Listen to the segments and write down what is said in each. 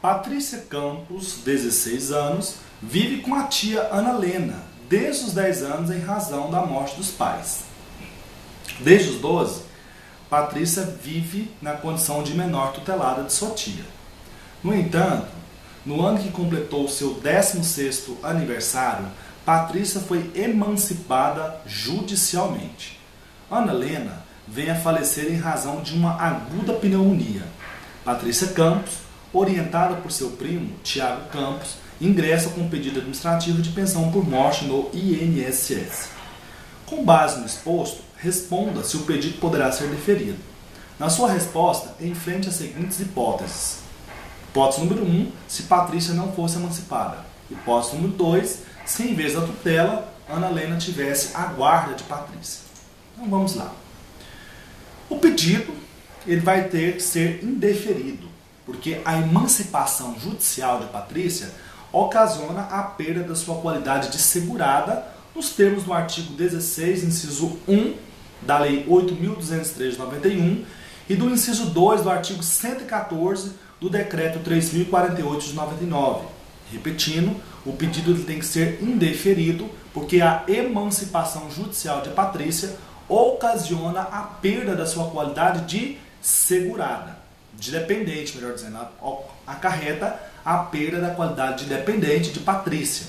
Patrícia Campos, 16 anos, vive com a tia Ana Lena, desde os 10 anos em razão da morte dos pais. Desde os 12, Patrícia vive na condição de menor tutelada de sua tia. No entanto, no ano que completou seu 16º aniversário, Patrícia foi emancipada judicialmente. Ana Lena vem a falecer em razão de uma aguda pneumonia. Patrícia Campos, orientada por seu primo, Tiago Campos, ingressa com um pedido administrativo de pensão por morte no INSS. Com base no exposto, responda se o pedido poderá ser deferido. Na sua resposta, enfrente as seguintes hipóteses. Hipótese número 1, se Patrícia não fosse emancipada. Hipótese número 2, se em vez da tutela, Ana Lena tivesse a guarda de Patrícia. Então vamos lá. O pedido ele vai ter que ser indeferido, porque a emancipação judicial de Patrícia ocasiona a perda da sua qualidade de segurada nos termos do artigo 16, inciso 1 da Lei 8.203 de 91 e do inciso 2 do artigo 114 do Decreto 3.048 de 99. Repetindo, o pedido tem que ser indeferido porque a emancipação judicial de Patrícia ocasiona a perda da sua qualidade de segurada, de dependente, melhor dizendo, acarreta a perda da qualidade de dependente de Patrícia.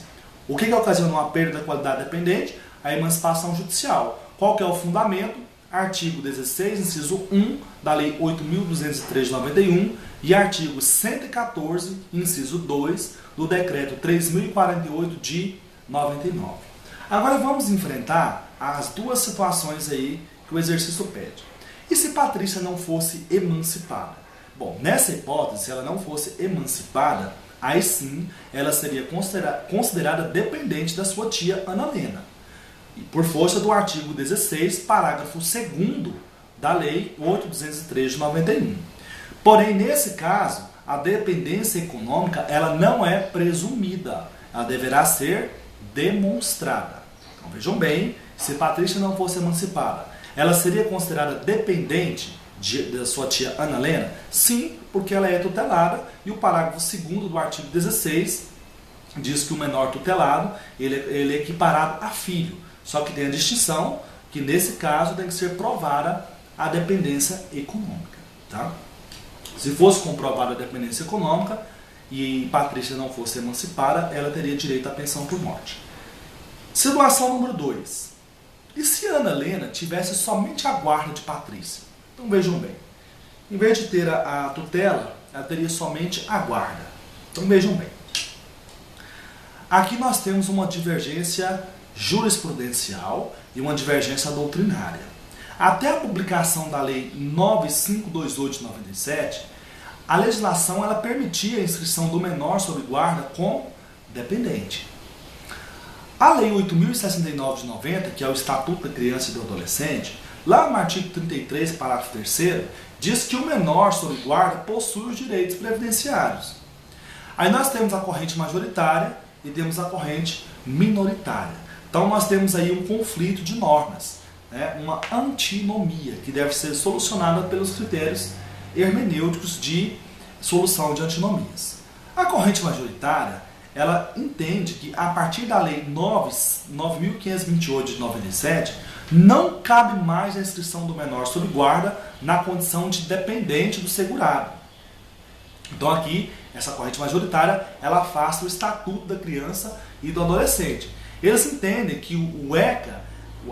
O que ocasionou a perda da qualidade de dependente? A emancipação judicial. Qual que é o fundamento? Artigo 16, inciso 1 da Lei 8.203 de 91 e artigo 114, inciso 2 do Decreto 3.048 de 99. Agora vamos enfrentar as duas situações aí que o exercício pede. E se Patrícia não fosse emancipada? Bom, nessa hipótese, se ela não fosse emancipada, aí sim ela seria considerada dependente da sua tia Ana Lena. E por força do artigo 16, parágrafo 2º da Lei 8.203 de 91. Porém, nesse caso, a dependência econômica ela não é presumida, ela deverá ser demonstrada. Então vejam bem, se Patrícia não fosse emancipada, ela seria considerada dependente da sua tia Ana Lena? Sim, porque ela é tutelada e o parágrafo 2º do artigo 16 diz que o menor tutelado ele é equiparado a filho. Só que tem a distinção que nesse caso tem que ser provada a dependência econômica. Tá? Se fosse comprovada a dependência econômica e Patrícia não fosse emancipada, ela teria direito à pensão por morte. Situação número 2. E se Ana Lena tivesse somente a guarda de Patrícia? Então vejam bem. Em vez de ter a tutela, ela teria somente a guarda. Então vejam bem. Aqui nós temos uma divergência jurisprudencial e uma divergência doutrinária. Até a publicação da Lei 9528 de 97, a legislação ela permitia a inscrição do menor sob guarda como dependente. A Lei 8.069 de 90, que é o Estatuto da Criança e do Adolescente, lá no artigo 33, parágrafo 3º, diz que o menor sob guarda possui os direitos previdenciários. Aí nós temos a corrente majoritária e temos a corrente minoritária. Então nós temos aí um conflito de normas, né? Uma antinomia que deve ser solucionada pelos critérios hermenêuticos de solução de antinomias. A corrente majoritária ela entende que a partir da Lei 9.528 de 97 não cabe mais a inscrição do menor sob guarda na condição de dependente do segurado. Então aqui, essa corrente majoritária, ela afasta o Estatuto da Criança e do Adolescente. Eles entendem que o ECA,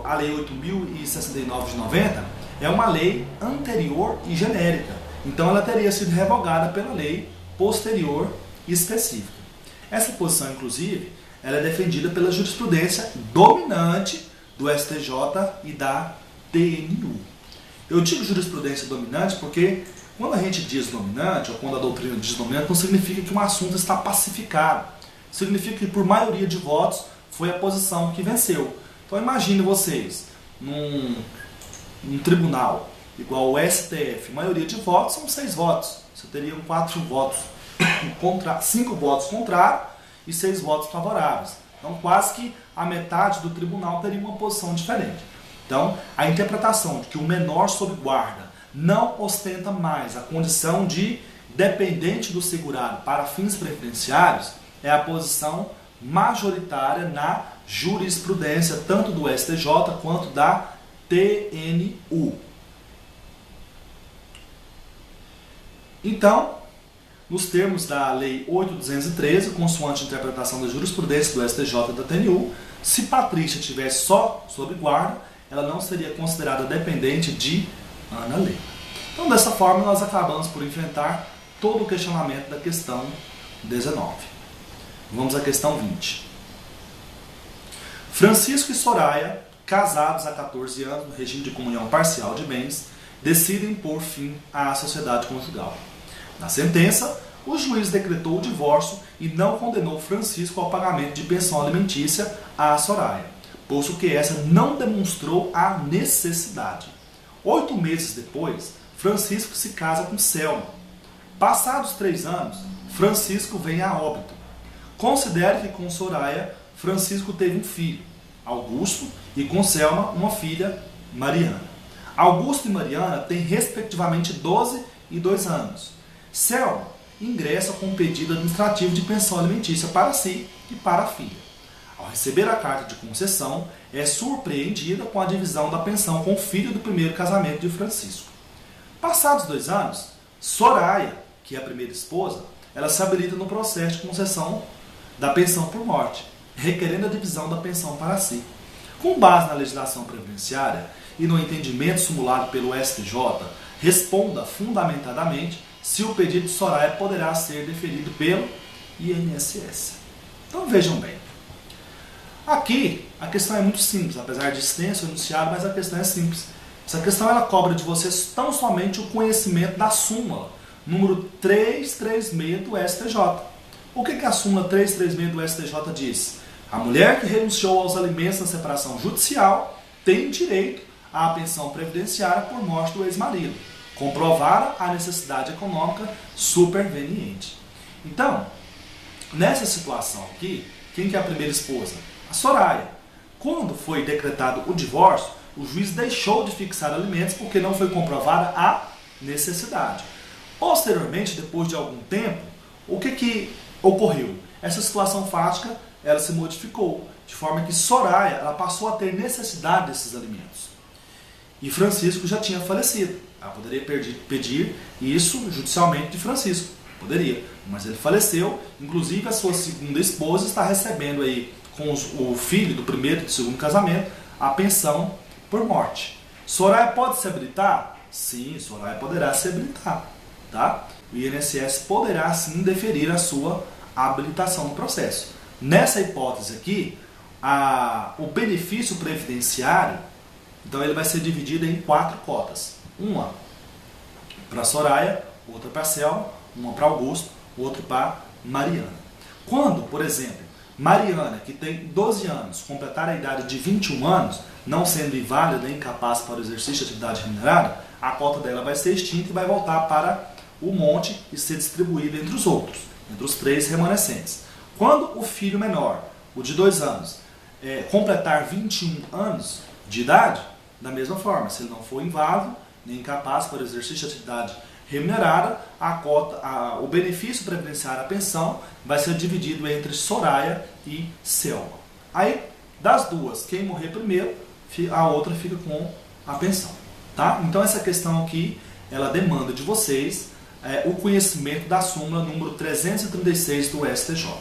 a Lei 8.069 de 90, é uma lei anterior e genérica. Então ela teria sido revogada pela lei posterior e específica. Essa posição, inclusive, ela é defendida pela jurisprudência dominante do STJ e da TNU. Eu digo jurisprudência dominante porque quando a gente diz dominante, ou quando a doutrina diz dominante, não significa que um assunto está pacificado. Significa que por maioria de votos foi a posição que venceu. Então imagine vocês, num tribunal igual o STF, maioria de votos são 6 votos. Você teria 4 votos, 5 votos contrários e 6 votos favoráveis. Então quase que a metade do tribunal teria uma posição diferente. Então a interpretação de que o menor sob guarda não ostenta mais a condição de dependente do segurado para fins previdenciários é a posição majoritária na jurisprudência, tanto do STJ quanto da TNU. Então, nos termos da Lei 8.213, consoante a interpretação da jurisprudência do STJ e da TNU, se Patrícia estivesse só sob guarda, ela não seria considerada dependente de Ana Helena. Então, dessa forma, nós acabamos por enfrentar todo o questionamento da questão 19. Vamos à questão 20. Francisco e Soraya, casados há 14 anos no regime de comunhão parcial de bens, decidem pôr fim à sociedade conjugal. Na sentença, o juiz decretou o divórcio e não condenou Francisco ao pagamento de pensão alimentícia à Soraya, posto que essa não demonstrou a necessidade. 8 meses depois, Francisco se casa com Selma. Passados 3 anos, Francisco vem a óbito. Considere que com Soraya, Francisco teve um filho, Augusto, e com Selma, uma filha, Mariana. Augusto e Mariana têm respectivamente 12 e 2 anos. Selma ingressa com um pedido administrativo de pensão alimentícia para si e para a filha. Ao receber a carta de concessão, é surpreendida com a divisão da pensão com o filho do primeiro casamento de Francisco. Passados 2 anos, Soraya, que é a primeira esposa, ela se habilita no processo de concessão da pensão por morte, requerendo a divisão da pensão para si. Com base na legislação previdenciária e no entendimento simulado pelo STJ, responda fundamentadamente se o pedido de Soraya poderá ser deferido pelo INSS. Então vejam bem. Aqui a questão é muito simples, apesar de extenso o enunciado, mas a questão é simples. Essa questão ela cobra de vocês tão somente o conhecimento da súmula número 336 do STJ. O que a súmula 336 do STJ diz? A mulher que renunciou aos alimentos na separação judicial tem direito à pensão previdenciária por morte do ex-marido, comprovada a necessidade econômica superveniente. Então, nessa situação aqui, quem que é a primeira esposa? A Soraya. Quando foi decretado o divórcio, o juiz deixou de fixar alimentos porque não foi comprovada a necessidade. Posteriormente, depois de algum tempo, o que ocorreu? Essa situação fática ela se modificou, de forma que Soraya ela passou a ter necessidade desses alimentos. E Francisco já tinha falecido. Ela poderia pedir isso judicialmente de Francisco. Poderia, mas ele faleceu. Inclusive a sua segunda esposa está recebendo aí, com o filho do primeiro e do segundo casamento, a pensão por morte. Soraya pode se habilitar? Sim, Soraya poderá se habilitar. Tá? O INSS poderá sim deferir a sua habilitação no processo. Nessa hipótese aqui, o benefício previdenciário, então ele vai ser dividido em 4 cotas. Uma para Soraya, outra para Selma, uma para Augusto, outra para Mariana. Quando, por exemplo, Mariana, que tem 12 anos, completar a idade de 21 anos, não sendo inválida nem incapaz para o exercício de atividade remunerada, a cota dela vai ser extinta e vai voltar para o monte e ser distribuída entre os outros, entre os 3 remanescentes. Quando o filho menor, o de 2 anos, completar 21 anos de idade, da mesma forma, se ele não for inválido, nem incapaz para o exercício de atividade remunerada, o benefício previdenciário, a pensão, vai ser dividido entre Soraya e Selma. Aí, das duas, quem morrer primeiro, a outra fica com a pensão. Tá? Então essa questão aqui, ela demanda de vocês o conhecimento da súmula número 336 do STJ.